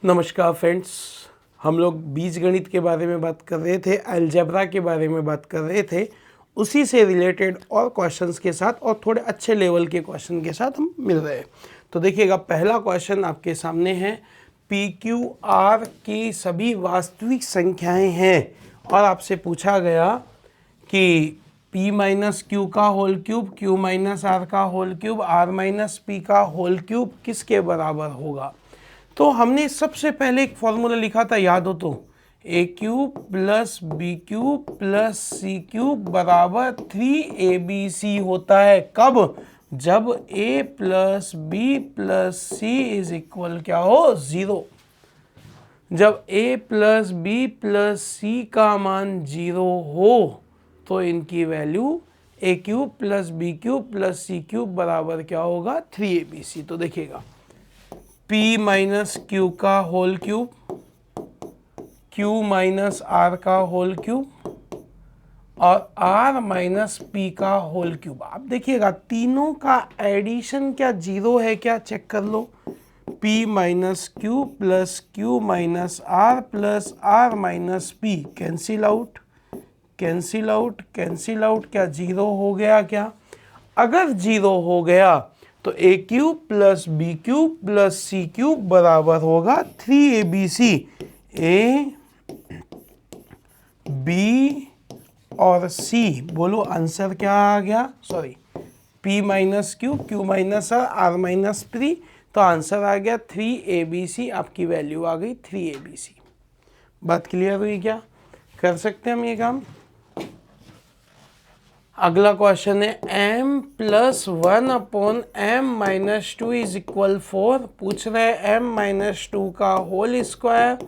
नमस्कार फ्रेंड्स, हम लोग बीजगणित के बारे में बात कर रहे थे, अलजेब्रा के बारे में बात कर रहे थे। उसी से रिलेटेड और क्वेश्चंस के साथ और थोड़े अच्छे लेवल के क्वेश्चन के साथ हम मिल रहे हैं। तो देखिएगा, पहला क्वेश्चन आपके सामने है, पी क्यू आर की सभी वास्तविक संख्याएं हैं और आपसे पूछा गया कि p माइनस क्यू का whole cube, q minus R का whole cube, r minus P का होल क्यूब किसके बराबर होगा। तो हमने सबसे पहले एक फॉर्मूला लिखा था, याद हो तो, A cube plus B cube plus C cube बराबर 3abc होता है। कब? जब a plus B plus C is equal क्या हो, 0। जब a प्लस बी प्लस सी का मान 0 हो तो इनकी value A cube plus B cube plus C cube बराबर क्या होगा, 3abc। तो देखिएगा, p माइनस क्यू का whole cube, q minus R का होल क्यूब और r माइनस p का होल क्यूब। आप देखिएगा, तीनों का एडिशन क्या 0 है क्या, चेक कर लो। p minus q plus q minus r plus r minus p cancel out, cancel out, cancel out, क्या 0 हो गया क्या? अगर 0 हो गया तो A cube plus B cube plus C cube बराबर होगा 3abc। ए, बी और सी, बोलो आंसर क्या आ गया, sorry, p minus q, q minus r minus p, तो आंसर आ गया 3abc। आपकी वैल्यू आ गई 3abc। बात क्लियर हुई क्या? कर सकते हैं हम ये काम। अगला क्वेश्चन है, m plus 1 upon m minus 2 is equal 4। पूछ रहे हैं m माइनस 2 का whole square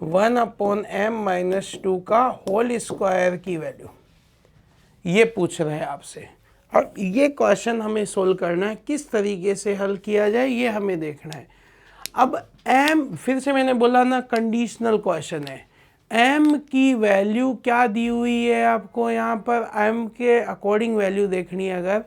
1 upon m minus 2 का होल स्क्वायर की वैल्यू, ये पूछ रहे हैं आपसे। और ये क्वेश्चन हमें सोल्व करना है, किस तरीके से हल किया जाए ये हमें देखना है। अब m, फिर से मैंने बोला ना, कंडीशनल क्वेश्चन है। m की वैल्यू क्या दी हुई है आपको, यहाँ पर m के अकॉर्डिंग वैल्यू देखनी है।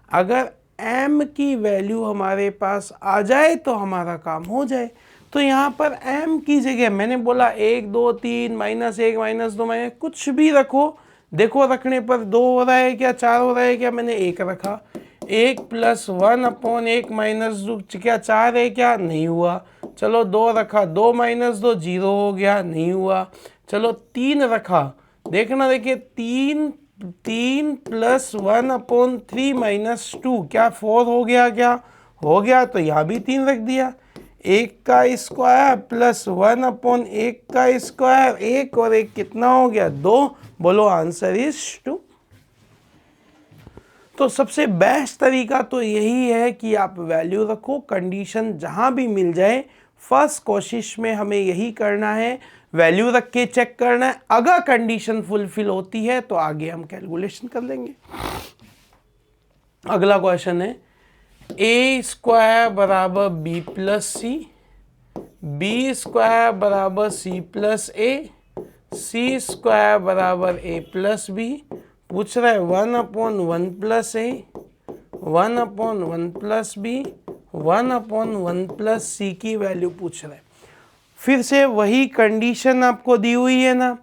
अगर m की वैल्यू हमारे पास आ जाए तो हमारा काम हो जाए। तो यहाँ पर m की जगह मैंने बोला 1 2 3 -1 -2 माइनस कुछ भी रखो। देखो रखने पर 2 हो रहा है क्या, 4 हो रहा है क्या, मैंने 1 रखा। 1 प्लस 1 अपॉन 1 माइनस 2 क्या 4 है क्या, नहीं हुआ। चलो 2 रखा, 2 माइनस 2 0 हो गया, नहीं हुआ। चलो 3 रखा, देखना, देखिए 3 प्लस 1 अपॉन 3 माइनस 2 क्या 4 हो गया क्या, हो गया। तो यहाँ भी 3 रख दिया। 1 का स्क्वायर प्लस 1 अपॉन 1 का स्क्वायर, 1 और 1 कितना हो गया, 2। बोलो आंसर इज 2। तो सबसे बेस्ट तरीका तो यही है कि आप वैल्यू रखो, कंडीशन जहां भी मिल जाए। फर्स्ट कोशिश में हमें यही करना है, वैल्यू रख के चेक करना है। अगर कंडीशन फुलफिल होती है तो आगे हम कैलकुलेशन कर लेंगे। अगला क्वेश्चन है, ए स्क्वायर बराबर बी प्लस सी, बी स्क्वायर बराबर सी प्लस ए, सी स्क्वायर बराबर ए प्लस बी। पूछ रहा है 1 upon 1 plus A, 1 upon 1 plus B, 1 upon 1 plus C की वैल्यू पूछ रहा है। फिर से वही कंडीशन आपको दी हुई है ना।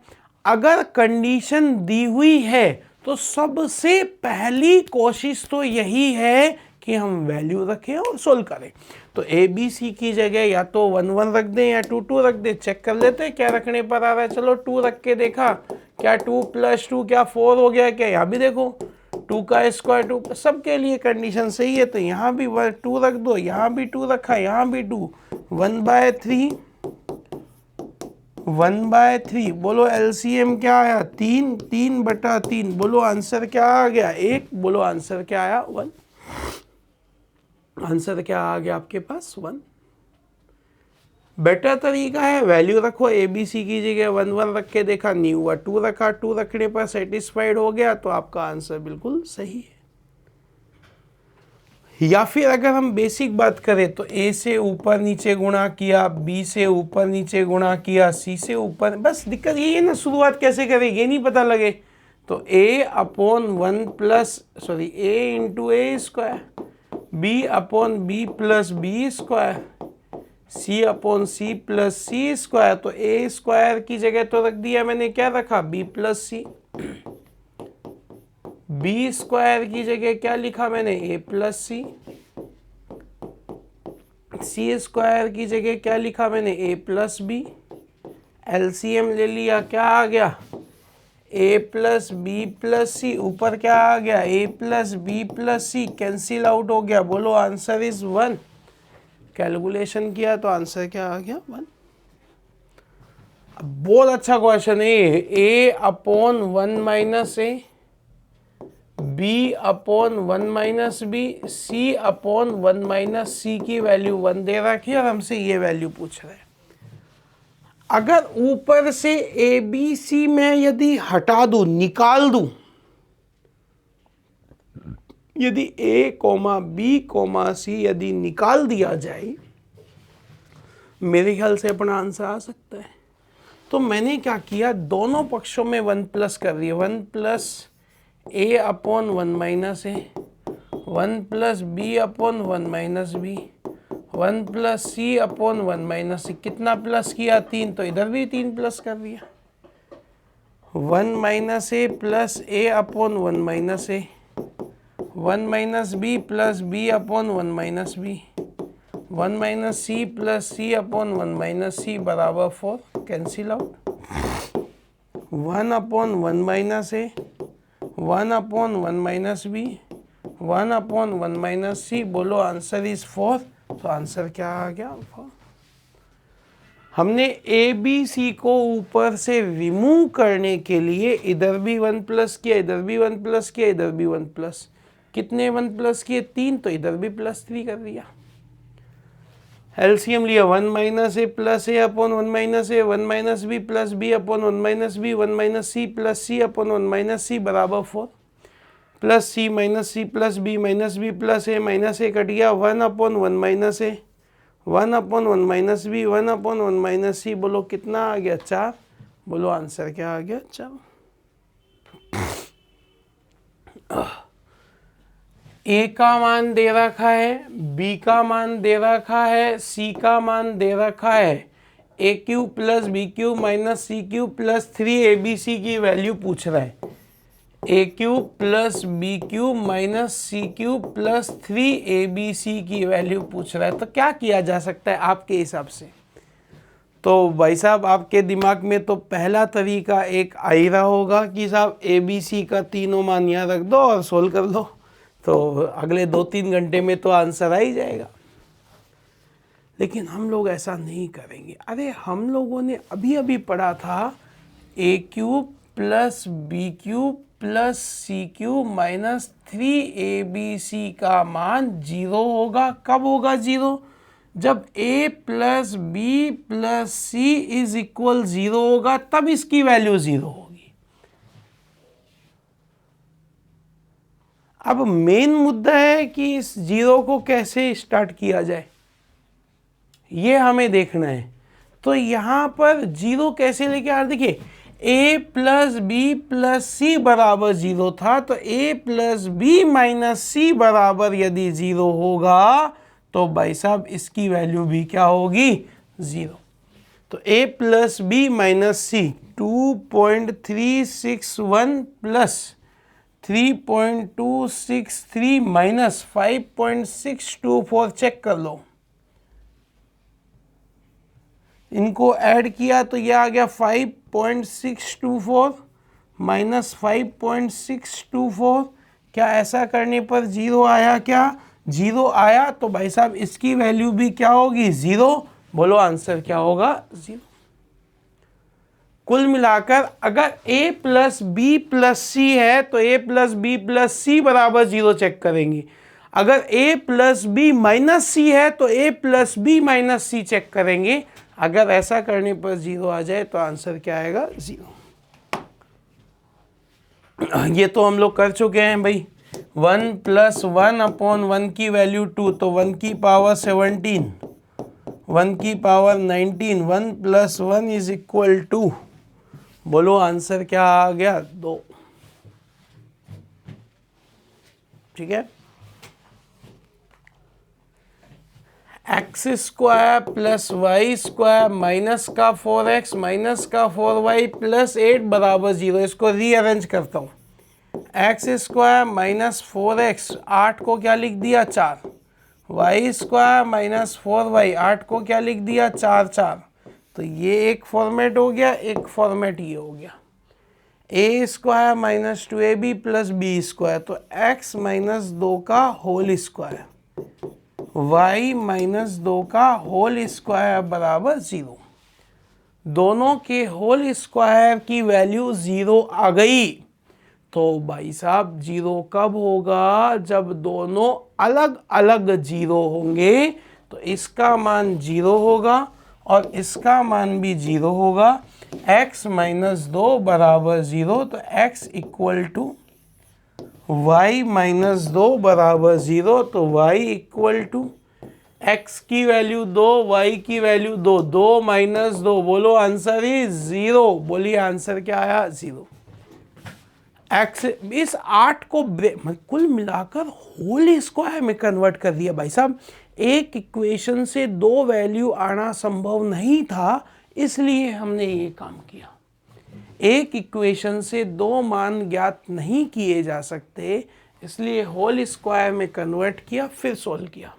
अगर कंडीशन दी हुई है तो सबसे पहली कोशिश तो यही है कि हम वैल्यू रखें और सोल्व करें। तो ए बी सी की जगह या तो 1 1 रख दें या 2 2 रख दें। चेक कर लेते हैं क्या रखने पर आ रहा है। चलो 2 रख के देखा, क्या 2 प्लस 2 क्या 4 हो गया क्या, यहाँ भी देखो 2 का स्क्वायर 2, सबके लिए कंडीशन सही है। तो यहाँ भी 2 रख दो, यहाँ भी 2 रखा, यहाँ भी 2, 1/3, 1/3। बोलो एलसीएम क्या आया, 3, 3/3। बोलो आंसर क्या आ गया, 1। बोलो आंसर क्या आया, 1। आंसर क्या आ गया आपके पास, 1। बेटर तरीका है, वैल्यू रखो, ए बी सी की जगह 1 1 रख के देखा, नहीं हुआ, 2 रखा, 2 रखने पर सेटिस्फाइड हो गया, तो आपका आंसर बिल्कुल सही है। या फिर अगर हम बेसिक बात करें तो ए से ऊपर नीचे गुणा किया, बी से ऊपर नीचे गुणा किया, सी से ऊपर, बस दिक्कत यही है ना, शुरुआत कैसे करें ये नहीं पता लगे। तो A upon 1 plus sorry A into A square, B upon बी plus B square, C upon सी प्लस सी स्क्वायर, तो ए स्क्वायर की जगह तो रख दिया मैंने, क्या रखा, बी प्लस सी। बी स्क्वायर की जगह क्या लिखा मैंने, ए प्लस सी। सी स्क्वायर की जगह क्या लिखा मैंने, ए प्लस बी। एलसीएम ले लिया, क्या आ गया, ए प्लस बी प्लस सी, ऊपर क्या आ गया, ए प्लस बी प्लस सी, कैंसिल आउट हो गया। बोलो आंसर इज 1। कैलकुलेशन किया तो आंसर क्या आ गया, 1। बहुत अच्छा क्वेश्चन है, ए अपॉन 1 माइनस ए, बी अपॉन 1 माइनस बी, सी अपॉन 1 माइनस सी की वैल्यू 1 दे रखी है और हमसे ये वैल्यू पूछ रहे हैं। अगर ऊपर से ए बी सी में यदि हटा दूं, निकाल दूं, यदि ए कोमा बी कोमा सी यदि निकाल दिया जाए, मेरे ख्याल से अपना आंसर आ सकता है। तो मैंने क्या किया, दोनों पक्षों में 1 प्लस कर दिया, 1 plus A upon 1 minus A, 1 plus B upon 1 minus B, 1 plus C upon 1 minus C. कितना प्लस किया, 3, तो इधर भी 3 प्लस कर दिया। 1 minus A plus A upon 1 minus A, 1 minus B plus B upon 1 minus B, 1 minus C plus C upon 1 minus C बराबर 4, cancel out. 1 upon 1 minus A, 1 upon 1 minus B, 1 upon 1 minus C. बोलो answer is 4। तो answer क्या आ गया, 4। हमने ए B सी को ऊपर से रिमूव करने के लिए इधर भी 1 प्लस किया, इधर भी 1 प्लस किया, इधर भी 1 प्लस। कितने 1 प्लस किए, 3, तो इधर भी प्लस 3 कर दिया। एलसीएम लिया, 1 minus A plus A upon 1 minus A, 1 minus B plus B upon 1 minus B, 1 minus C plus C upon 1 minus C बराबर 4। Plus C minus C plus B plus A minus A cut गया, 1 upon 1 minus A, 1 upon 1 minus B, 1 upon 1 minus C. बोलो कितना आ गया, 4। बोलो answer क्या आ गया, 4। ए का मान दे रखा है, बी का मान दे रखा है, सी का मान दे रखा है। A cube plus B cube minus C cube plus 3 A B C की वैल्यू पूछ रहा है। A cube plus B cube minus C cube plus 3 A B C की वैल्यू पूछ रहा है। तो क्या किया जा सकता है आपके हिसाब से? तो भाई साहब आपके दिमाग में तो पहला तरीका एक आ ही रहा होगा कि साहब ए बी सी का तीनों मान यहाँ रख दो और सोल्व कर लो, तो अगले 2-3 घंटे में तो आंसर आ ही जाएगा। लेकिन हम लोग ऐसा नहीं करेंगे। अरे हम लोगों ने अभी अभी पढ़ा था A cube plus B cube plus C cube minus 3 A B C का मान 0 होगा। कब होगा 0? जब a plus B plus C is equal 0 होगा, तब इसकी वैल्यू 0 होगी। अब मेन मुद्दा है कि इस 0 को कैसे स्टार्ट किया जाए, ये हमें देखना है। तो यहां पर 0 कैसे लेके आ रहे, देखिए a plus B plus c बराबर 0 था, तो a plus b minus C बराबर यदि 0 होगा तो भाई साहब इसकी वैल्यू भी क्या होगी, 0। तो a plus b minus c 2.361 plus 3.263 minus 5.624, check कर लो। इनको ऐड किया तो ये आ गया 5.624 माइनस 5.624। क्या ऐसा करने पर 0 आया? क्या 0 आया? तो भाई साहब इसकी वैल्यू भी क्या होगी, 0। बोलो आंसर क्या होगा, 0। कुल मिलाकर अगर a plus B plus c है तो a plus B plus c बराबर 0 चेक करेंगे। अगर a plus b minus c है तो a plus b minus c check करेंगे। अगर ऐसा करने पर 0 आ जाए तो आंसर क्या आएगा, 0। ये तो हम लोग कर चुके हैं भाई। 1 प्लस 1 अपॉन 1 की वैल्यू 2, तो 1 की पावर 17, 1 की power 19, 1 plus 1 is equal to, बोलो आंसर क्या आ गया, 2। ठीक है। X square plus y square minus का 4x माइनस का 4y प्लस 8 बराबर 0। इसको रीअरेंज करता हूँ। एक्स स्क्वायर माइनस 4x, 8 को क्या लिख दिया 4, वाई स्क्वायर माइनस 4y, 8 को क्या लिख दिया 4 4। तो ये एक फॉर्मेट हो गया, एक फॉर्मेट ये हो गया। A square minus 2ab plus B square, तो x माइनस 2 का होल स्क्वायर, y माइनस 2 का होल स्क्वायर बराबर 0। दोनों के होल स्क्वायर की वैल्यू 0 आ गई। तो भाई साहब 0 कब होगा? जब दोनों अलग अलग 0 होंगे। तो इसका मान 0 होगा और इसका मान भी 0 होगा। x माइनस 2 बराबर 0, तो x equal to y minus 2 बराबर 0, तो y इक्वल टू x की वैल्यू 2, y की वैल्यू 2, 2 माइनस 2, बोलो आंसर इज 0। बोलिए आंसर क्या आया? 0। एक्स इस 8 को कुल मिलाकर होल स्क्वायर में कन्वर्ट कर दिया। भाई साहब एक इक्वेशन से 2 वैल्यू आना संभव नहीं था, इसलिए हमने ये काम किया। एक इक्वेशन से 2 मान ज्ञात नहीं किए जा सकते, इसलिए होल स्क्वायर में कन्वर्ट किया, फिर सोल्व किया।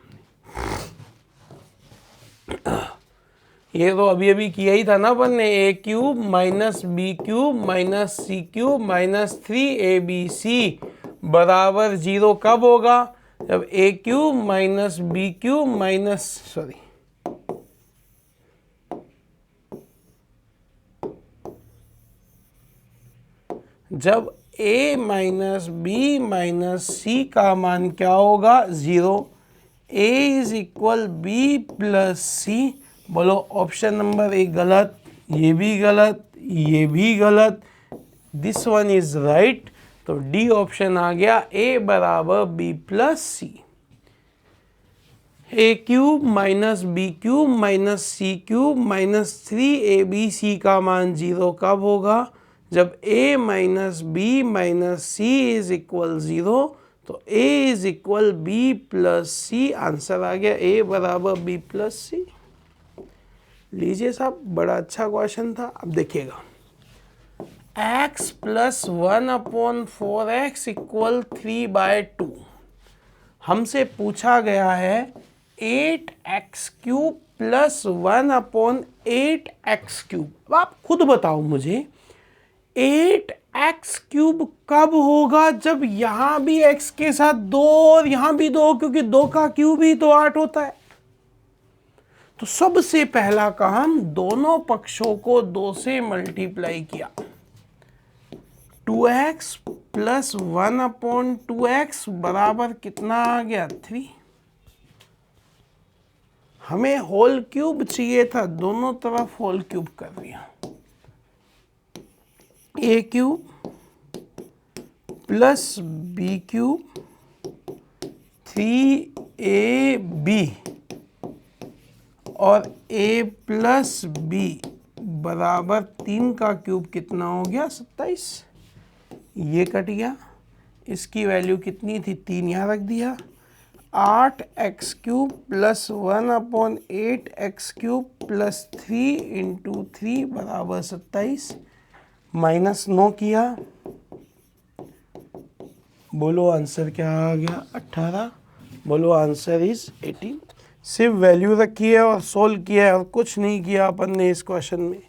ये तो अभी अभी किया ही था ना अपन ने। A cube minus B cube minus C cube minus 3abc बराबर 0 कब होगा? जब A cube minus B cube minus जब a minus B minus C का मान क्या होगा? 0। a is equal B plus C. बोलो ऑप्शन नंबर 1 गलत, ये भी गलत, ये भी गलत, दिस वन इज राइट। तो डी ऑप्शन आ गया, a बराबर B plus C. A cube minus B cube minus C cube minus 3abc का मान 0 कब होगा? जब a minus B minus C is equal 0। तो a is equal B plus C. Answer आ गया a बराबर बी प्लस सी। लीजिए साहब, बड़ा अच्छा क्वेश्चन था। अब देखिएगा, x प्लस 1/4x इक्वल 3/2। हमसे पूछा गया है 8x cube plus 1/8x cube. अब आप खुद बताओ मुझे 8x क्यूब कब होगा? जब यहां भी x के साथ 2 और यहां भी 2, क्योंकि 2 का क्यूब ही तो 8 होता है। तो सबसे पहला काम, दोनों पक्षों को 2 से मल्टीप्लाई किया। 2x प्लस 1/2x बराबर कितना आ गया? 3। हमें होल क्यूब चाहिए था, दोनों तरफ होल क्यूब कर दिया। A cube plus B cube 3ab और a प्लस बी बराबर 3 का क्यूब कितना हो गया? 27। ये कट गया, इसकी वैल्यू कितनी थी? 3 यहाँ रख दिया। 8x cube plus 1/8x cube plus 3 into 3 बराबर 27। माइनस 9 किया, बोलो आंसर क्या आ गया? 18। बोलो आंसर इज 18। सिर्फ वैल्यू रखी है और सोल्व किया है और कुछ नहीं किया अपन ने इस क्वेश्चन में।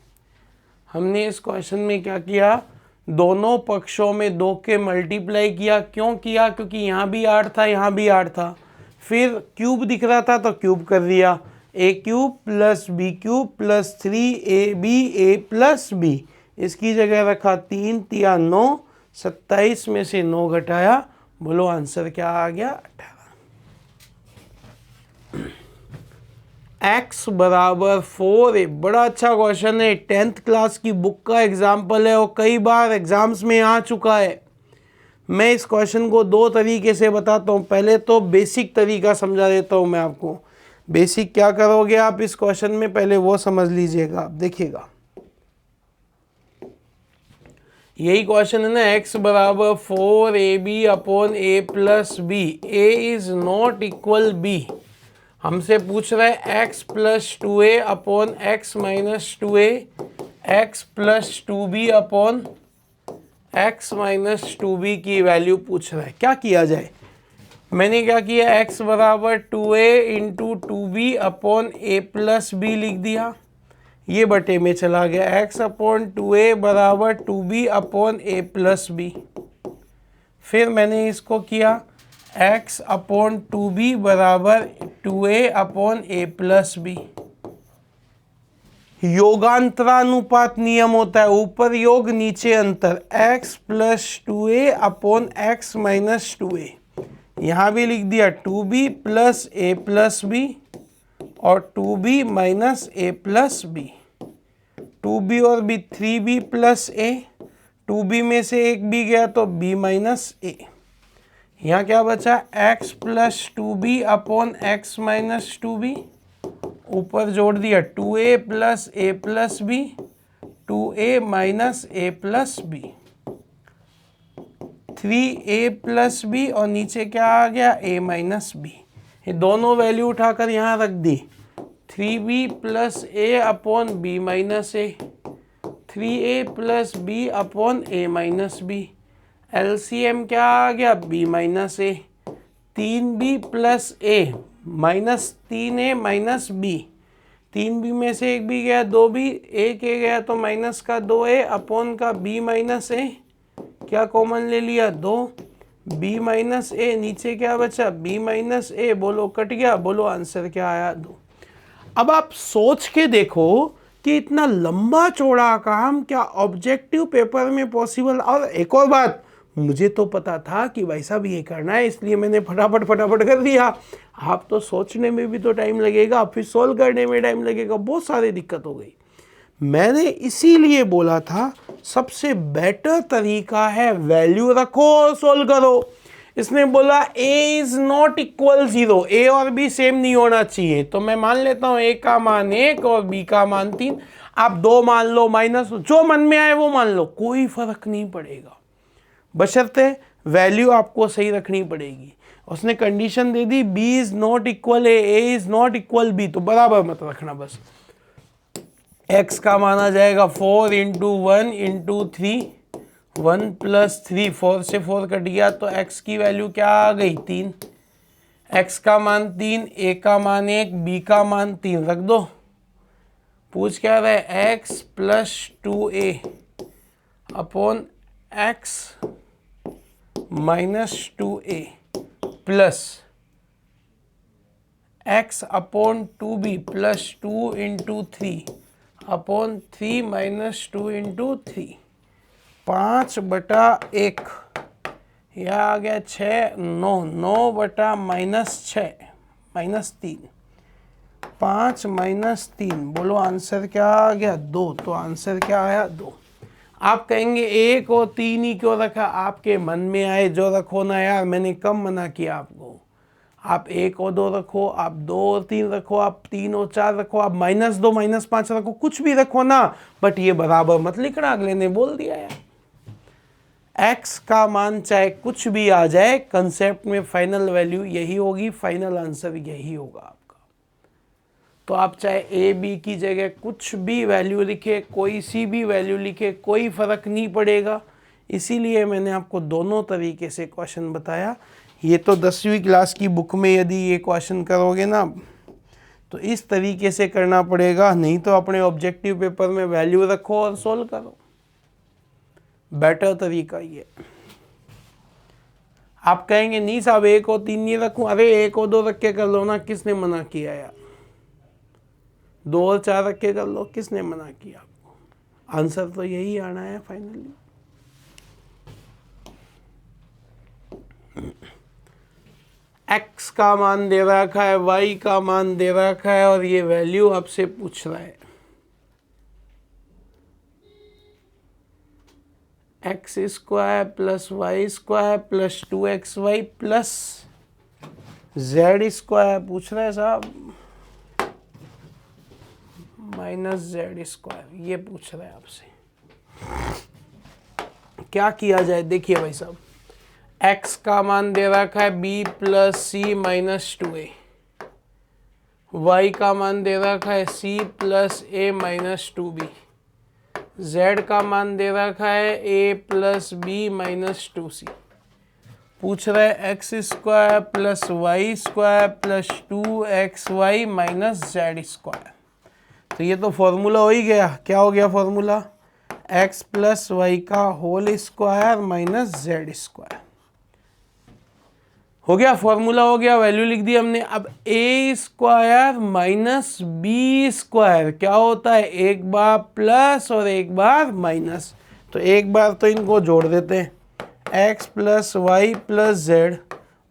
हमने इस क्वेश्चन में क्या किया? दोनों पक्षों में 2 के मल्टीप्लाई किया। क्यों किया? क्योंकि यहाँ भी 8 था, यहाँ भी 8 था। फिर क्यूब दिख रहा था तो क्यूब कर दिया। A cube plus B cube plus 3ab a plus B, इसकी जगह रखा 3 तिया 9, 27 में से 9 घटाया। बोलो आंसर क्या आ गया? 18। x बराबर 4 है। बड़ा अच्छा क्वेश्चन है, 10th क्लास की बुक का एग्जाम्पल है और कई बार एग्जाम्स में आ चुका है। मैं इस क्वेश्चन को 2 तरीके से बताता हूँ। पहले तो बेसिक तरीका समझा देता हूँ मैं आपको। बेसिक क्या करोगे आप इस क्वेश्चन में, पहले वो समझ लीजिएगा। आप देखिएगा, यही क्वेश्चन है ना, x बराबर 4ab upon a plus b, a is not equal b। हमसे पूछ रहा है x plus 2a upon x minus 2a, x plus 2b upon x minus 2b की वैल्यू पूछ रहा है। क्या किया जाए? मैंने क्या किया, x बराबर 2a into 2b upon a plus b लिख दिया, ये बटे में चला गया, x अपॉन 2a बराबर 2b upon a plus b। फिर मैंने इसको किया x अपॉन 2b बराबर 2a upon a plus b। योगांतरानुपात नियम होता है, ऊपर योग नीचे अंतर, x plus 2a upon x minus 2a। यहाँ भी लिख दिया 2b plus a plus b और 2b minus a plus b। 2b और b 3b plus a, 2b में से एक b गया तो b माइनस a। यहाँ क्या बचा, x plus 2b upon x minus 2b, ऊपर जोड़ दिया 2a plus a plus b, 2a minus a plus b, 3a plus b और नीचे क्या आ गया, a माइनस b। ये दोनों वैल्यू उठाकर यहाँ रख दी, 3b plus a upon b minus a, 3a plus b upon a minus b। LCM क्या आ गया, b minus a, 3b plus a minus 3a minus b, 3b में से एक b गया, 2b, एक a गया तो माइनस का 2a अपॉन का b माइनस a, क्या कॉमन ले लिया, 2, b माइनस a, नीचे क्या बचा, b माइनस a, बोलो कट गया, बोलो आंसर क्या आया, 2। अब आप सोच के देखो कि इतना लंबा चौड़ा काम क्या ऑब्जेक्टिव पेपर में पॉसिबल। और एक और बात, मुझे तो पता था कि भाई साहब ये करना है, इसलिए मैंने फटाफट कर दिया। आप तो सोचने में भी तो टाइम लगेगा, फिर सॉल्व करने में टाइम लगेगा, बहुत सारी दिक्कत हो गई। मैंने इसीलिए बोला था सबसे बेटर तरीका है वैल्यू रखो और सॉल्व करो। इसने बोला a is not equal 0, a और b सेम नहीं होना चाहिए, तो मैं मान लेता हूँ a का मान 1 और b का मान 3। आप 2 मान लो, माइनस, जो मन में आए वो मान लो, कोई फर्क नहीं पड़ेगा, बशर्ते वैल्यू आपको सही रखनी पड़ेगी। उसने condition they the b is not equal a is not equal b, तो बराबर मत रखना बस। x का माना जाएगा 4 इंटू 1 इंटू 3, 1 प्लस 3, 4 से 4 कट गया तो x की वैल्यू क्या आ गई, 3। x का मान 3, a का मान 1, b का मान 3 रख दो। पूछ क्या रहा है, x plus 2a upon x minus 2a plus x upon 2b plus 2 into 3 upon 3 minus 2 into 3, 5/1, यह आ गया 6, 9 बटा माइनस 6 माइनस 3, 5 माइनस 3, बोलो आंसर क्या आ गया, 2। तो आंसर क्या आया, 2। आप कहेंगे 1 और 3 ही क्यों रखा, आपके मन में आए जो रखो ना यार, मैंने कम मना किया आपको। आप 1 और 2 रखो, आप 2 और 3 रखो, आप 3 और 4 रखो, आप -2 -5 रखो, कुछ भी रखो ना, बट ये बराबर मत लिखना, अगले ने बोल दिया यार। x का मान चाहे कुछ भी आ जाए, कंसेप्ट में फाइनल वैल्यू यही होगी, फाइनल आंसर यही होगा आपका। तो आप चाहे a b की जगह कुछ भी वैल्यू लिखे, कोई सी भी वैल्यू लिखे, कोई फर्क नहीं पड़ेगा। इसीलिए मैंने आपको दोनों तरीके से क्वेश्चन बताया। ये तो 10वीं क्लास की बुक में यदि ये क्वेश्चन करोगे ना तो इस तरीके से करना पड़ेगा, नहीं तो अपने ऑब्जेक्टिव पेपर में वैल्यू रखो और सोल्व करो, बेटर तरीका ये। आप कहेंगे नहीं साहब 1 और 3 नहीं रखूं, अरे 1 और 2 रख के कर लो ना, किसने मना किया यार, 2 और 4 रख के कर लो, किसने मना किया आपको, आंसर तो यही आना है फाइनली। x का मान दे रखा है, y का मान दे रखा है और ये वैल्यू आपसे पूछ रहा है। x square plus y square plus 2xy plus z square पूछ रहा है साहब, माइनस z स्क्वायर, ये पूछ रहा है आपसे। क्या किया जाए, देखिए भाई साहब, x का मान दे रखा है b plus C minus 2a, y का मान दे रखा है c plus a minus 2b, z का मान दे रखा है a plus b minus 2c। पूछ रहा है x square plus y square plus 2xy minus z square. तो ये तो फॉर्मूला हो ही गया। क्या हो गया फॉर्मूला? x प्लस वाई का whole square minus z square हो गया, फॉर्मूला हो गया, वैल्यू लिख दी हमने। अब a square minus b square क्या होता है? एक बार प्लस और एक बार माइनस। तो एक बार तो इनको जोड़ देते हैं, x plus y plus z,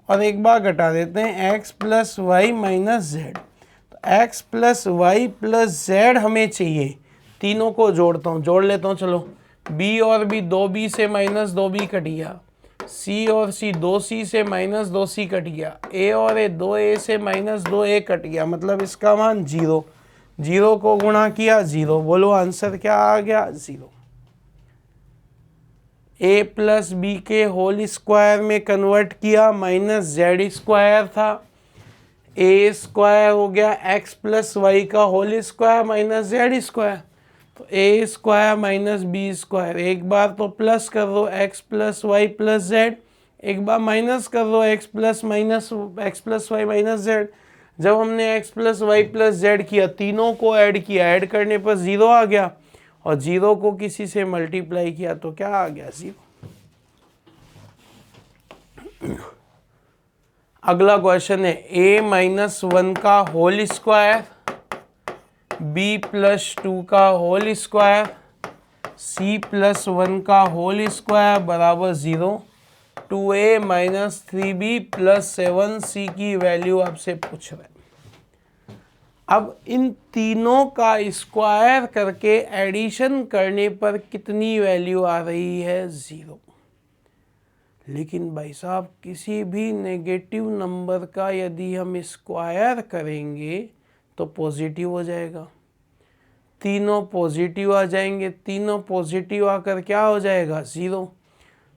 और एक बार घटा देते हैं x plus y minus z. तो x plus y plus z हमें चाहिए, तीनों को जोड़ता हूँ, जोड़ लेता हूँ। चलो b और b, 2b से माइनस 2b कट गया, c और c 2c से माइनस 2c कट गया, a और a 2a से माइनस 2a कट गया, मतलब इसका मान 0। 0 को गुणा किया 0, बोलो आंसर क्या आ गया? 0। a प्लस बी के होल स्क्वायर में कन्वर्ट किया, माइनस जेड स्क्वायर था, a स्क्वायर हो गया x प्लस वाई का whole square minus z square. तो a square minus b square, एक बार तो प्लस कर दो x plus y plus z, एक बार माइनस कर दो x plus y minus z. जब हमने x plus y plus z किया, तीनों को ऐड किया, ऐड करने पर 0 आ गया, और 0 को किसी से मल्टीप्लाई किया तो क्या आ गया? 0। अगला क्वेश्चन है a माइनस 1 का होल स्क्वायर, b प्लस 2 का होल स्क्वायर, c प्लस 1 का होल स्क्वायर बराबर 0। 2a minus 3b plus 7c की वैल्यू आपसे पूछ रहा है। अब इन तीनों का स्क्वायर करके एडिशन करने पर कितनी वैल्यू आ रही है? 0। लेकिन भाई साहब किसी भी नेगेटिव नंबर का यदि हम स्क्वायर करेंगे तो पॉजिटिव हो जाएगा, तीनों पॉजिटिव आ जाएंगे, तीनों पॉजिटिव आकर क्या हो जाएगा? 0।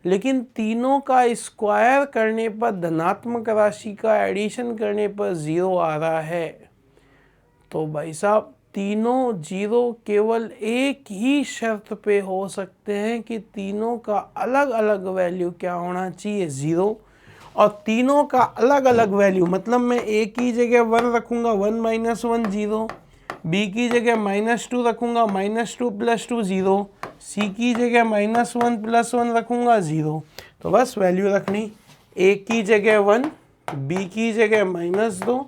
लेकिन तीनों का स्क्वायर करने पर धनात्मक राशि का एडिशन करने पर 0 आ रहा है। तो भाई साहब तीनों 0 केवल एक ही शर्त पे हो सकते हैं कि तीनों का अलग अलग वैल्यू क्या होना चाहिए? 0। और तीनों का अलग अलग वैल्यू मतलब मैं a की जगह 1 रखूँगा, 1 माइनस 1 0, b की जगह माइनस 2 रखूँगा, माइनस 2 प्लस 2 0, c की जगह माइनस 1 प्लस 1 रखूँगा 0। तो बस वैल्यू रखनी, a की जगह 1, b की जगह माइनस 2,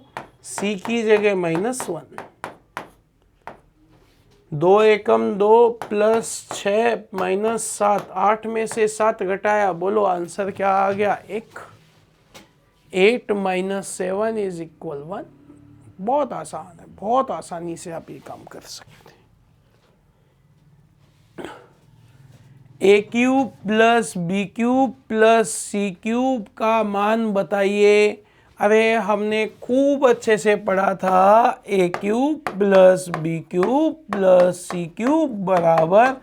c की जगह माइनस 1। 2 एकम 2 प्लस 6 माइनस 7, 8 में से 7 घटाया, बोलो आंसर क्या आ गया? 1। 8 माइनस 7 इज इक्वल 1। बहुत आसान है, बहुत आसानी से आप ये काम कर सकते हैं। A cube plus B cube plus C cube का मान बताइए। अरे हमने खूब अच्छे से पढ़ा था, A cube plus B cube plus C cube बराबर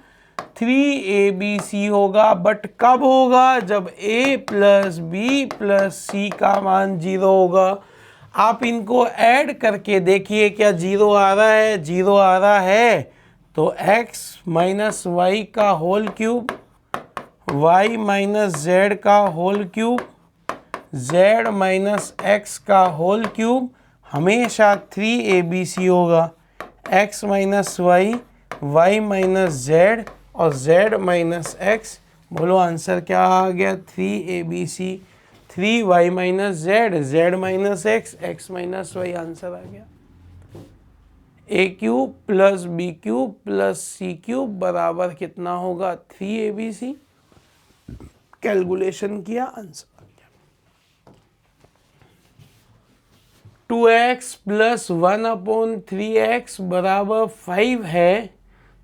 3abc होगा। बट कब होगा? जब a प्लस बी प्लस सी का मान 0 होगा। आप इनको ऐड करके देखिए क्या 0 आ रहा है? 0 आ रहा है। तो x माइनस वाई का whole cube, y minus z का whole cube, z minus x का होल क्यूब हमेशा 3abc होगा। x minus y, y minus z और z माइनस एक्स, बोलो आंसर क्या आ गया? 3abc। 3y minus z, z minus x, x minus y, answer आ गया। A cube plus B cube plus C cube बराबर कितना होगा? 3abc। कैलकुलेशन किया, आंसर आ गया। 2x प्लस 1/3x बराबर 5 है।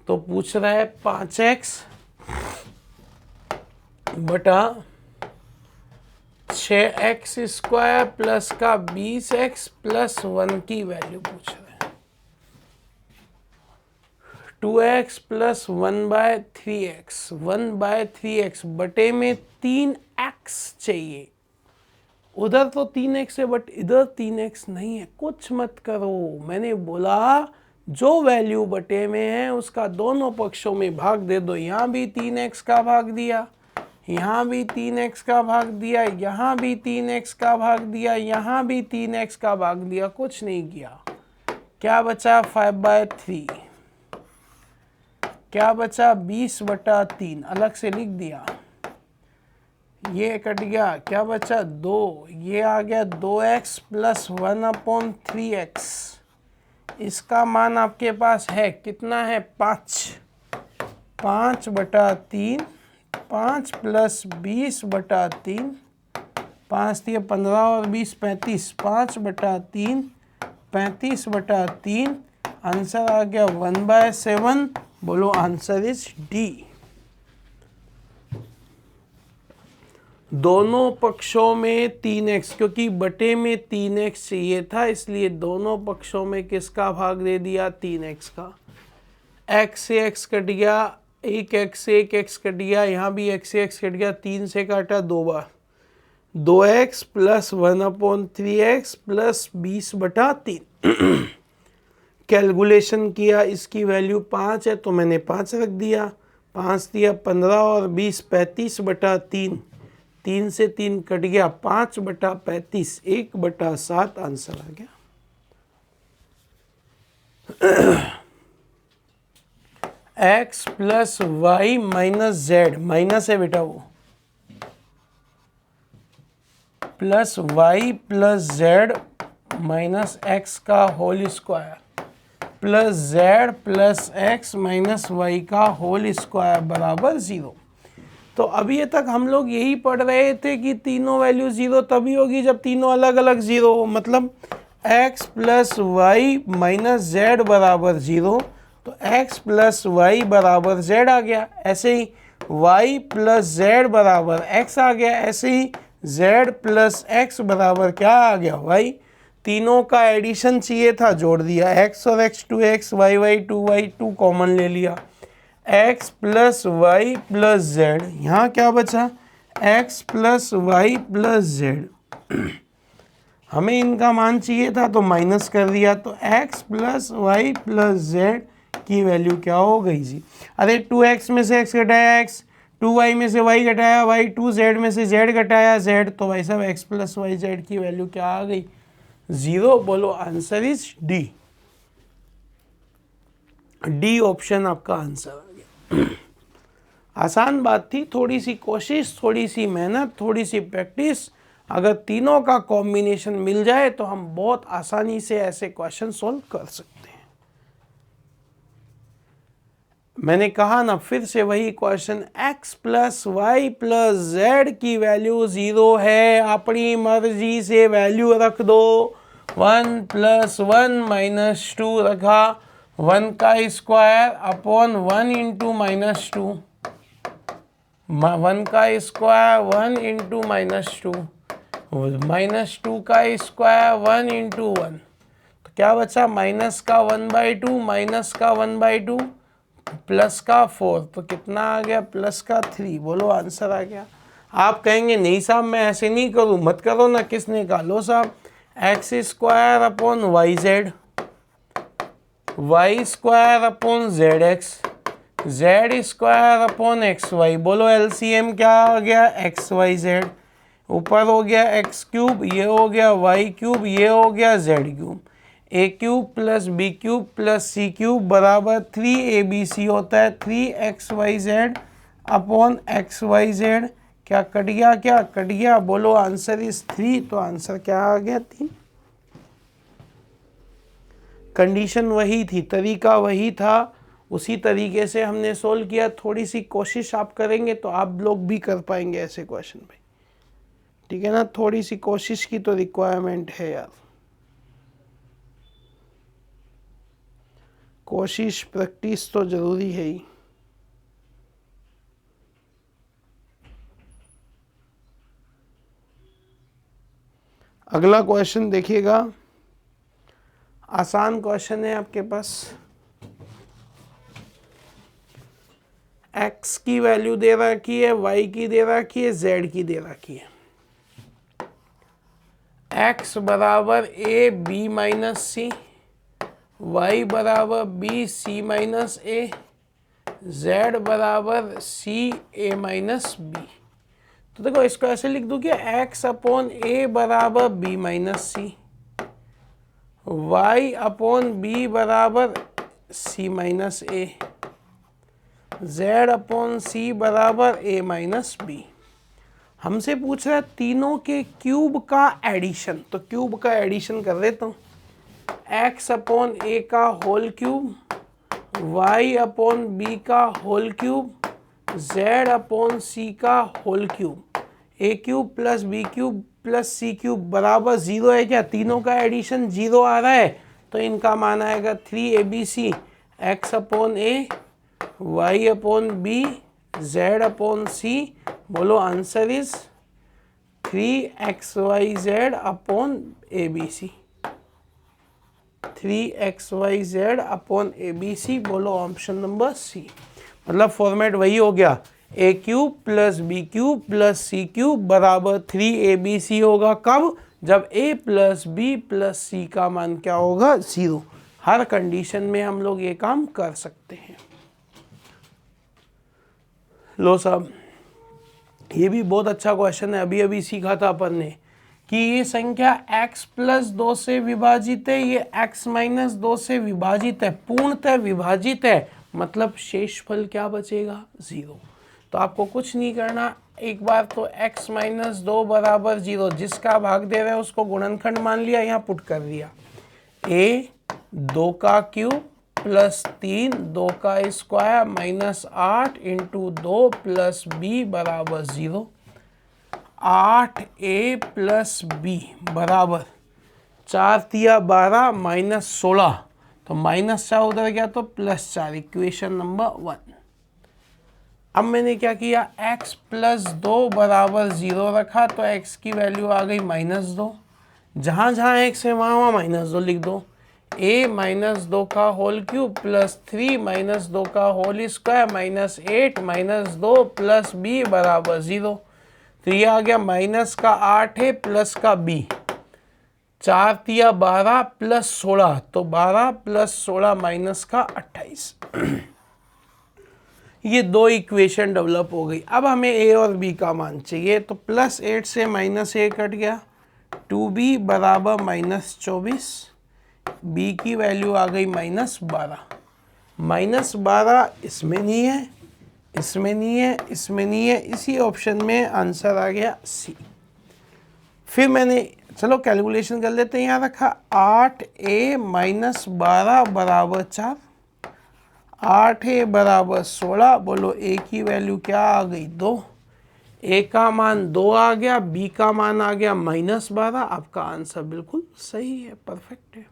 तो पूछ रहा है 5x बटा 6x स्क्वायर प्लस का 20x प्लस 1 की वैल्यू पूछ रहा है। 2x प्लस 1/3x, 1/3x बटे में 3x चाहिए, उधर तो 3x है बट इधर 3x नहीं है, कुछ मत करो। मैंने बोला जो वैल्यू बटे में है उसका दोनों पक्षों में भाग दे दो। यहाँ भी 3x का भाग दिया, यहाँ भी 3x का भाग दिया, यहाँ भी 3x का भाग दिया, यहाँ भी 3x का भाग दिया, कुछ नहीं किया। क्या बचा? 5/3। क्या बचा? 20/3 अलग से लिख दिया। ये कट गया, क्या बचा? 2। ये आ गया 2x प्लस 1/3x। इसका मान आपके पास है कितना है? 5। 5/3, 5 प्लस 20/3, 5 दिए 15 और 20 35, 5/3, 35/3। आंसर आ गया 1/7। बोलो आंसर इज डी। दोनों पक्षों में 3x, क्योंकि बटे में 3x चाहिए था इसलिए दोनों पक्षों में किसका भाग दे दिया? 3x का। x से x कट गया, एक x से एक x कट गया, यहाँ भी x से x कट गया, 3 से काटा 2 बार। 2x plus 1/3x plus 20/3। Calculation किया, इसकी वैल्यू 5 है तो मैंने 5 रख दिया। 5 दिया 15 और 20 35/3, 3 से 3 कट गया, 5/35, 1/7 आंसर आ गया। x plus y minus z, minus है बेटा वो, plus y plus z minus x का whole square plus z plus x minus y का होल स्क्वायर बराबर 0। तो अभी तक हम लोग यही पढ़ रहे थे कि तीनों वैल्यू 0 तभी होगी जब तीनों अलग अलग 0 हो। मतलब x plus y minus z बराबर 0, तो x प्लस वाई बराबर z आ गया। ऐसे ही y प्लस z बराबर x आ गया। ऐसे ही z प्लस x बराबर क्या आ गया? y। तीनों का एडिशन चाहिए था, जोड़ दिया। x और x 2x, y 2y, 2 common ले लिया। x plus y plus z, यहाँ क्या बचा? x plus y plus z. हमें इनका मान चाहिए था तो माइनस कर दिया, तो x plus y plus z की वैल्यू क्या हो गई जी? अरे 2x में से x घटाया x, 2y में से y घटाया y, 2z में से z घटाया z, तो भाई साहब x प्लस वाई जेड की वैल्यू क्या आ गई? 0। बोलो answer is D. D option आपका आंसर आ गया। आसान बात थी, थोड़ी सी कोशिश, थोड़ी सी मेहनत, थोड़ी सी प्रैक्टिस, अगर तीनों का कॉम्बिनेशन मिल जाए तो हम बहुत आसानी से ऐसे क्वेश्चन सॉल्व कर सकते हैं। मैंने कहा ना, फिर से वही question, x plus y plus z की वैल्यू 0 है, अपनी मर्जी से वैल्यू रख दो। 1 प्लस 1 माइनस 2 रखा, 1 का स्क्वायर अपॉन 1 इंटू माइनस 2, 1 का स्क्वायर 1 इंटू माइनस 2, माइनस 2 का स्क्वायर 1 इंटू 1, तो क्या बचा? माइनस का 1/2 माइनस का 1/2 प्लस का 4, तो कितना आ गया? प्लस का 3। बोलो आंसर आ गया। आप कहेंगे नहीं साहब मैं ऐसे नहीं करूँ, मत करो ना, किसने कहा? लो साहब, x square upon y z, y square upon z x, z square upon x y. बोलो एलसीएम क्या आ गया? X y z. ऊपर हो गया एक्स क्यूब, ये हो गया वाई क्यूब, ये हो गया z cube. A cube plus B cube plus C cube बराबर 3abc होता है। 3xyz upon xyz। क्या कट गया? क्या कट गया? बोलो आंसर इज 3। तो आंसर क्या आ गया? 3। कंडीशन वही थी, तरीका वही था, उसी तरीके से हमने सोल्व किया। थोड़ी सी कोशिश आप करेंगे तो आप लोग भी कर पाएंगे ऐसे क्वेश्चन भाई, ठीक है ना? थोड़ी सी कोशिश की तो रिक्वायरमेंट है यार, कोशिश प्रैक्टिस तो जरूरी है ही। अगला क्वेश्चन देखिएगा, आसान क्वेश्चन है आपके पास। x की वैल्यू दे रखी है, y की दे रखी है, z की दे रखी है। x बराबर a b minus c, y बराबर b c minus a, z बराबर सी ए माइनस बी। तो देखो इसको ऐसे लिख दूं कि x अपॉन ए बराबर B minus c, y upon B बराबर सी माइनस ए, z अपॉन सी बराबर ए माइनस बी। हमसे पूछ रहा है तीनों के क्यूब का एडिशन, तो क्यूब का एडिशन कर देता हूँ। x अपॉन ए का whole cube, y upon b का whole cube, z upon c का whole cube, a cube plus B cube plus C cube बराबर 0 है क्या? तीनों का एडिशन 0 आ रहा है, तो इनका मान आएगा 3abc, x upon a, y upon b, z upon c. बोलो answer is 3xyz upon abc, 3xyz upon abc। बोलो ऑप्शन नंबर सी। मतलब फॉर्मेट वही हो गया, a cube plus B cube plus C cube बराबर 3abc होगा। कब? जब a प्लस बी प्लस सी का मान क्या होगा? 0। हर कंडीशन में हम लोग ये काम कर सकते हैं। लो साहब, ये भी बहुत अच्छा क्वेश्चन है, अभी अभी सीखा था अपन ने कि ये संख्या x प्लस 2 से विभाजित है, ये x माइनस 2 से विभाजित है, पूर्णतः विभाजित है, मतलब शेषफल क्या बचेगा? 0। तो आपको कुछ नहीं करना, एक बार तो x माइनस 2 बराबर 0, जिसका भाग दे रहे हैं उसको गुणनखंड मान लिया, यहाँ पुट कर दिया। a 2 का क्यूब प्लस 3 2 का square minus 8 into 2 plus b बराबर 0। 8a प्लस b बराबर 4 तिया 12 माइनस 16, तो माइनस 4 उधर गया तो प्लस 4, इक्वेशन नंबर 1। अब मैंने क्या किया, x प्लस 2 बराबर 0 रखा, तो x की वैल्यू आ गई माइनस 2। जहाँ जहाँ x है वहाँ वहाँ माइनस 2 लिख दो। a माइनस 2 का होल क्यूब प्लस 3 माइनस 2 का whole square minus 8 minus 2 plus b बराबर 0। तो ये आ गया माइनस का 8 है प्लस का b, 4 तिया 12 प्लस 16, तो 12 प्लस 16 माइनस का 28। ये दो इक्वेशन डेवलप हो गई। अब हमें a और b का मान चाहिए, तो प्लस 8 से माइनस a कट गया, 2b बराबर माइनस 24, b की वैल्यू आ गई माइनस 12। माइनस 12 इसमें नहीं है, इसमें नहीं है, इसमें नहीं है, इसी ऑप्शन में आंसर आ गया सी। फिर मैंने चलो कैलकुलेशन कर लेते हैं, यहाँ रखा 8a माइनस 12 बराबर 4, 8a बराबर 16। बोलो a की वैल्यू क्या आ गई? 2। a का मान 2 आ गया, b का मान आ गया माइनस 12। आपका आंसर बिल्कुल सही है, परफेक्ट है।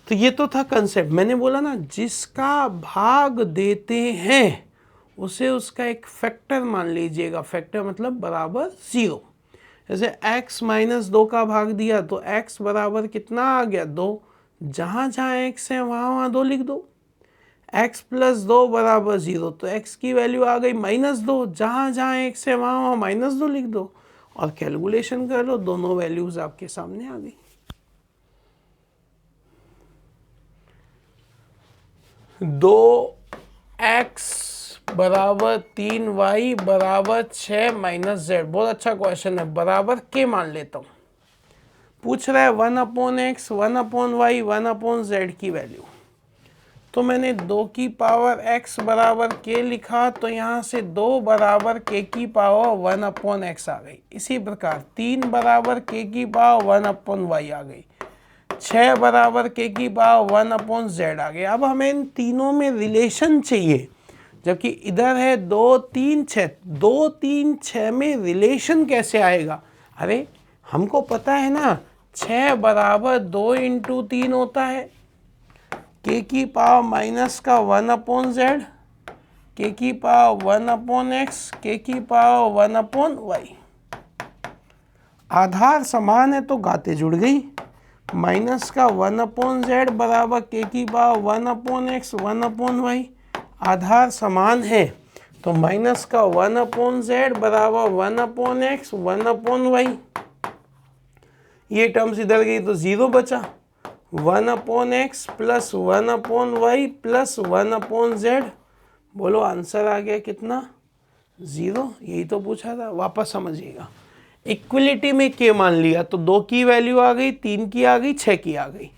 तो ये तो था कंसेप्ट। मैंने बोला ना, जिसका भाग देते हैं उसे उसका एक फैक्टर मान लीजिएगा। फैक्टर मतलब बराबर 0। जैसे x माइनस 2 का भाग दिया तो x बराबर कितना आ गया? 2। जहाँ जहाँ x है वहाँ वहाँ 2 लिख दो। x प्लस 2 बराबर 0, तो x की वैल्यू आ गई माइनस 2। जहाँ जहाँ x है वहाँ वहाँ माइनस 2 लिख दो और कैलकुलेशन कर लो, दोनों वैल्यूज आपके सामने आ गई। 2x बराबर 3y बराबर 6 माइनस z। बहुत अच्छा क्वेश्चन है, बराबर के मान लेता हूँ। पूछ रहा है 1 upon x, 1 upon y, 1 upon z की वैल्यू। तो मैंने 2 की पावर x बराबर k लिखा, तो यहाँ से 2 बराबर k की पावर 1 अपॉन एक्स आ गई। इसी प्रकार 3 बराबर k की पावर 1 अपॉन वाई आ गई, 6 बराबर k की पावर 1 अपॉन जेड आ गया। अब हमें इन तीनों में रिलेशन चाहिए, जबकि इधर है 2 3 6। 2 3 6 में रिलेशन कैसे आएगा? अरे हमको पता है ना, 6 बराबर 2 इंटू 3 होता है, k की पावर माइनस का 1 अपॉन जेड, k की पावर 1 अपॉन एक्स, k की पावर 1 अपॉन वाई। आधार समान है तो गाते जुड़ गई। माइनस का 1 अपॉन जेड बराबर k की power 1 upon x, 1 upon y. आधार समान है तो माइनस का 1 अपॉन जेड बराबर 1 अपॉन एक्स, 1 अपॉन वाई। ये टर्म्स इधर गई तो 0 बचा, 1/x plus 1/y plus 1/z। बोलो आंसर आ गया कितना, 0। यही तो पूछा था। वापस समझिएगा, इक्वलिटी में के मान लिया तो 2 की वैल्यू आ गई, 3 की आ गई, 6 की आ गई।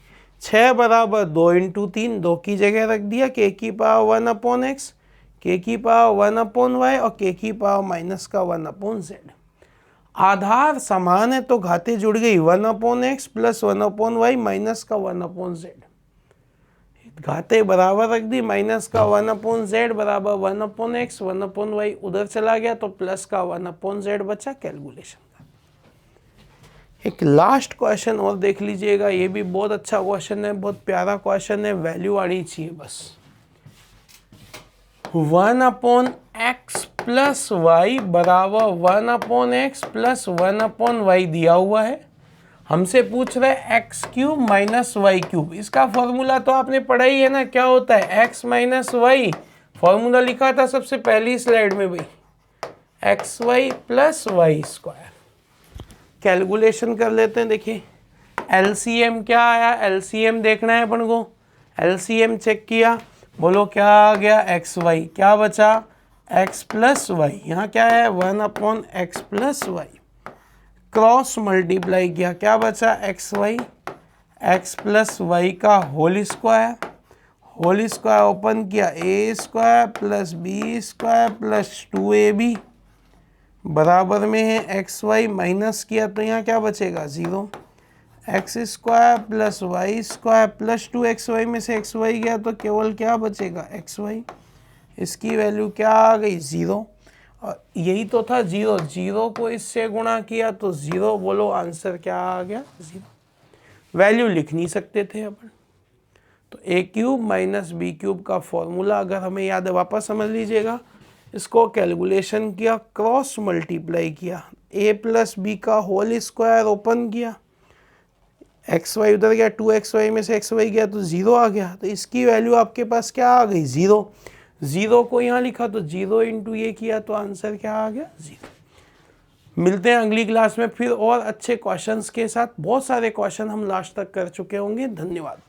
6 बराबर 2 इंटू 3, 2 की जगह रख दिया k की पावर 1/x, k की पावर 1/y और k की पावर माइनस का 1/z। आधार समान है तो घातें जुड़ गई, 1/x प्लस 1/y माइनस का 1/z। घातें बराबर रख दी, माइनस का 1/z बराबर 1/x, 1/y उधर चला गया तो प्लस का 1/z बचा। कैलकुलेशन एक लास्ट क्वेश्चन और देख लीजिएगा, ये भी बहुत अच्छा क्वेश्चन है, बहुत प्यारा क्वेश्चन है, वैल्यू आनी चाहिए बस। 1/x प्लस वाई बराबर 1/x प्लस 1/y दिया हुआ है। हमसे पूछ रहे हैं x cube minus y cube. इसका फॉर्मूला तो आपने पढ़ा ही है ना, क्या होता है एक्स माइनस वाई। फॉर्मूला लिखा था सबसे पहली स्लाइड में भाई, x y plus y square. Calculation कर लेते हैं। देखिए एलसीएम क्या आया, एलसीएम देखना है अपन को। एलसीएम चेक किया, बोलो क्या आ गया, एक्स वाई, क्या बचा एक्स प्लस वाई, यहाँ क्या है 1/x plus Y. Cross multiply किया, क्या बचा x y, x plus y का whole square. Whole square open किया, a square plus B square plus 2ab बराबर में है एक्स वाई। माइनस किया तो यहाँ क्या बचेगा 0। X square plus y square plus 2xy में से xy गया तो केवल क्या बचेगा xy। इसकी वैल्यू क्या आ गई 0। और यही तो था 0, 0 को इससे गुणा किया तो 0। बोलो आंसर क्या आ गया 0। वैल्यू लिख नहीं सकते थे अपन, तो a cube minus B cube का फॉर्मूला अगर हमें याद है, वापस समझ लीजिएगा। इसको कैलकुलेशन किया, क्रॉस मल्टीप्लाई किया, a प्लस बी का होल स्क्वायर ओपन किया, एक्स वाई उधर गया, 2xy में से xy गया तो 0 आ गया। तो इसकी वैल्यू आपके पास क्या आ गई 0। 0 को यहाँ लिखा तो 0 इंटू ये किया तो आंसर क्या आ गया 0। मिलते हैं अगली क्लास में फिर और अच्छे क्वेश्चंस के साथ। बहुत सारे क्वेश्चन हम लास्ट तक कर चुके होंगे। धन्यवाद।